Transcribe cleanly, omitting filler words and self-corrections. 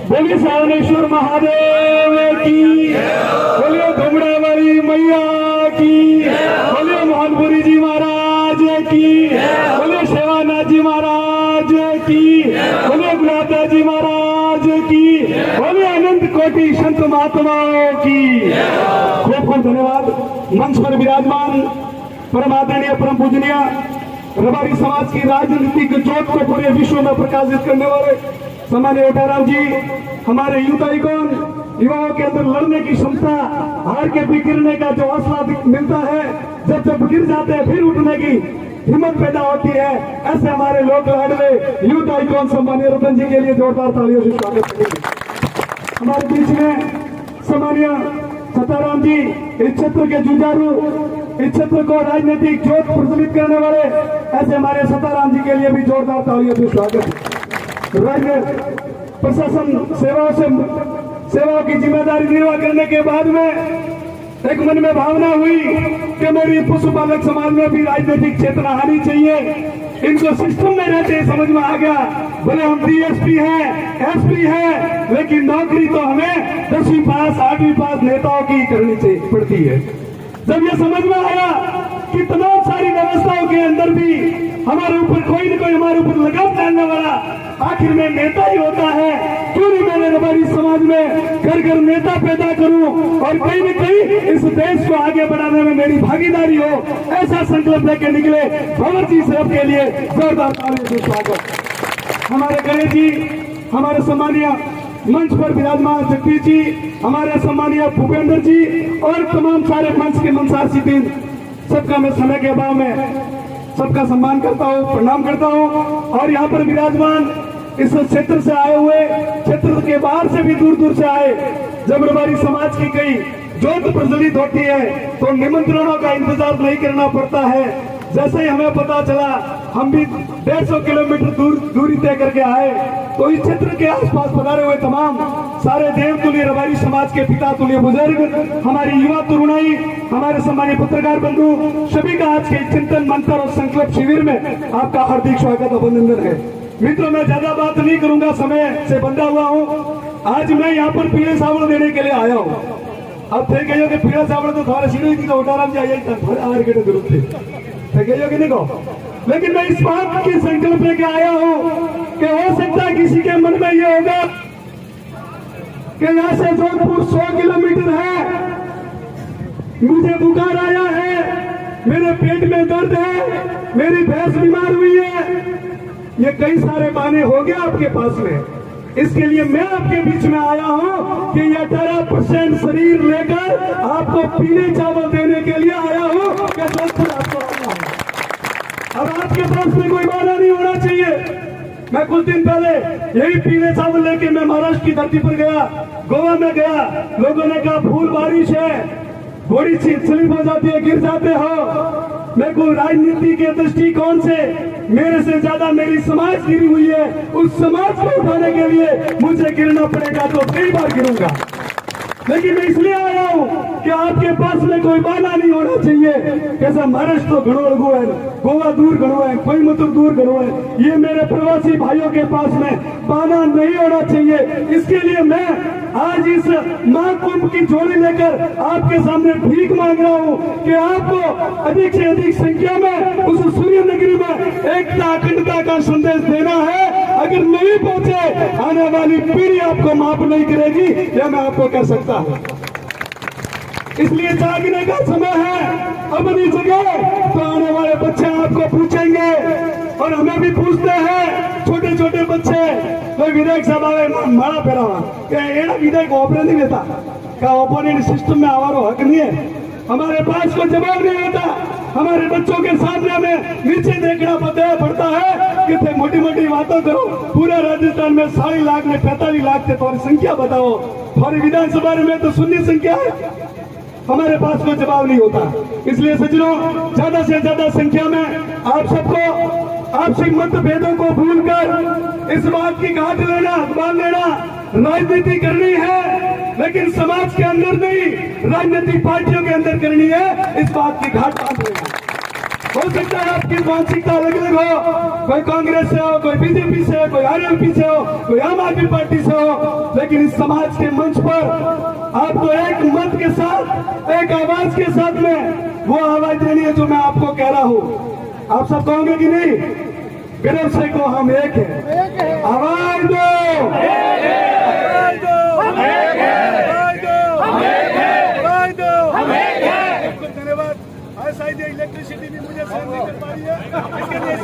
बोलिए सावनेश्वर महादेव की, बोलिए घुमड़ा वाली मैया की, बोलिए मोहनपुरी जी महाराज की, बोलिए सेवानाथ जी महाराज की, बोलिए गुलाबदास जी महाराज की, बोलिए अनंत कोटि संत महात्माओं की। खूब खूब धन्यवाद। मंच पर विराजमान परम आदरणीय परम पूजनीय रबारी समाज की राजनीतिक ज्योत को पूरे विश्व में प्रकाशित करने वाले सम्मानीय ओटाराम जी, हमारे यूथ आइकॉन, युवाओं के अंदर लड़ने की क्षमता, हार के बिखरने का जो हौसला मिलता है, जब गिर जाते हैं फिर उठने की हिम्मत पैदा होती है, ऐसे हमारे लोक लाडले यूथ आइकॉन सम्मानीय रतन जी के लिए जोरदार तालियों से स्वागत करेंगे। हमारे बीच में सम्मानीय सताराम जी, इस क्षेत्र के जुझारू, इस क्षेत्र को राजनीतिक ज्योत प्रज्वलित करने वाले, ऐसे हमारे सताराम जी के लिए भी जोरदार तालियों से स्वागत है। राज्य प्रशासन सेवाओं की जिम्मेदारी निर्वाह करने के बाद में एक मन में भावना हुई कि मेरी पशुपालक समाज में भी राजनीतिक चेतना आनी चाहिए, इनको सिस्टम में रहते समझ में आ गया। भले हम डीएसपी हैं, एसपी हैं, लेकिन नौकरी तो हमें 10वीं पास 8वीं पास नेताओं की करनी चाहिए पड़ती है। जब ये समझ में आया कि तमाम सारी व्यवस्थाओं के अंदर भी हमारे ऊपर कोई न कोई हमारे ऊपर लगाम डालने वाला आखिर में नेता ही होता है, क्यों नहीं मैंने रबारी समाज में घर घर नेता पैदा करूं और कहीं न कहीं इस देश को आगे बढ़ाने में मेरी भागीदारी हो, ऐसा संकल्प लेके निकले। भंवर जी साहब के लिए जोरदार तालियों से स्वागत। हमारे गणेश जी, हमारे सम्मानीय मंच पर विराजमान जगदीश जी, हमारे सम्मानीय भूपेंद्र जी और तमाम सारे मंच के मंसासीन, सबका मैं समय के अभाव में सबका सम्मान करता हूँ, प्रणाम करता हूँ। और यहाँ पर विराजमान इस क्षेत्र से आए हुए, क्षेत्र के बाहर से भी दूर दूर से आए, जब रबारी समाज की कई ज्योत प्रज्वलित होती है तो निमंत्रणों का इंतजार नहीं करना पड़ता है। जैसे ही हमें पता चला, हम भी 150 किलोमीटर दूरी तय करके आए, तो इस क्षेत्र के आसपास पधारे हुए तमाम सारे देव तुल्य रबारी समाज के पिता तुल्य बुजुर्ग, हमारी युवा तरुणाई, हमारे सम्मानित पत्रकार बंधु, सभी का आज के चिंतन मंथन और संकल्प शिविर में आपका हार्दिक स्वागत अभिनंदन है। मित्रों, मैं ज्यादा बात नहीं करूंगा, समय से बंधा हुआ हूँ। आज मैं यहाँ पर पीले सावड़ देने के लिए आया हूँ। अब थे कहो कि पीला सावड़ तो थोड़ा सीढ़ी थी, तो ओटाराम जी आइए जरूरत थी, कहो कि नहीं कहो, लेकिन मैं इस बात की संकल्प लेके आया हूँ कि हो सकता है किसी के मन में ये होगा कि यहाँ से जोधपुर 100 किलोमीटर है, मुझे बुखार आया है, मेरे पेट में दर्द है, मेरी भैंस बीमार हुई है। ये कई सारे बहाने हो गए आपके पास में। इसके लिए मैं आपके बीच में आया हूँ कि ये 18% शरीर लेकर आपको पीले चावल देने के लिए आया हूँ कि जोधपुर आपको आना है। अब आपके पास में कोई बहाना नहीं होना चाहिए। मैं कुछ दिन पहले यही पीले चावल लेके मैं महाराष्ट्र की धरती पर गया, गोवा में गया, लोगों ने कहा फूल बारिश है, बड़ी स्लिप हो जाती है, गिर जाते हो। मैं को राजनीति के दृष्टिकोण से मेरे से ज्यादा मेरी समाज गिरी हुई है, उस समाज को उठाने के लिए मुझे गिरना पड़ेगा तो कई बार गिरूंगा। लेकिन मैं इसलिए आया हूँ कि आपके पास में कोई बहाना नहीं होना चाहिए। कैसा महाराष्ट्र तो घणो लगो है, गोवा दूर घणो है, कोयम्बतूर दूर घणो है, ये मेरे प्रवासी भाइयों के पास में बहाना नहीं होना चाहिए। इसके लिए मैं आज इस महाकुंभ की झोली लेकर आपके सामने भीख मांग रहा हूँ कि आपको अधिक से अधिक संख्या में उस सूर्य नगरी में एकता अखंडता का संदेश देना है। अगर नहीं पहुंचे, आने वाली पीढ़ी आपको माफ नहीं करेगी, यह मैं आपको कह सकता हूं। इसलिए जागने का समय है अपनी जगह, तो आने वाले बच्चे आपको पूछेंगे और हमें भी पूछते हैं। छोटे छोटे बच्चे, कोई विधायक साहब आवे माड़ा फेरावा क्या एड़ा विधायक ऑपरेट नहीं देता, क्या ओपोनेंट सिस्टम में आवारो हक नहीं है, हमारे पास कोई जवाब नहीं होता। हमारे बच्चों के सामने हमें नीचे देखना पड़ता है कि थे मोटी मोटी बातों करो। पूरे राजस्थान में 40 लाख में 45 लाख थे, तुम्हारी संख्या बताओ, तुम्हारी विधानसभा में तो शून्य संख्या है। हमारे पास कोई जवाब नहीं होता। इसलिए सज्जनों, ज्यादा से ज्यादा संख्या में आप सबको आपसी मतभेदों को भूलकर इस बात की गांठ लेना, बांध लेना, राजनीति करनी है, लेकिन समाज के अंदर नहीं, राजनीतिक पार्टियों के अंदर करनी है। इस बात की घाट बांध लेना। हो सकता है आपकी मानसिकता अलग अलग हो, कोई कांग्रेस से हो, कोई बीजेपी से हो, कोई आरएलपी से हो, कोई आम आदमी पार्टी से हो, लेकिन इस समाज के मंच पर आपको एक मत के साथ, एक आवाज के साथ में वो आवाज देनी है जो मैं आपको कह रहा हूं। आप सब कहोगे कि नहीं, गर्व से को हम एक है, आवाज दो, धन्यवाद। शायद इलेक्ट्रिसिटी भी मुझे सहन नहीं कर पा रही है, इसके लिए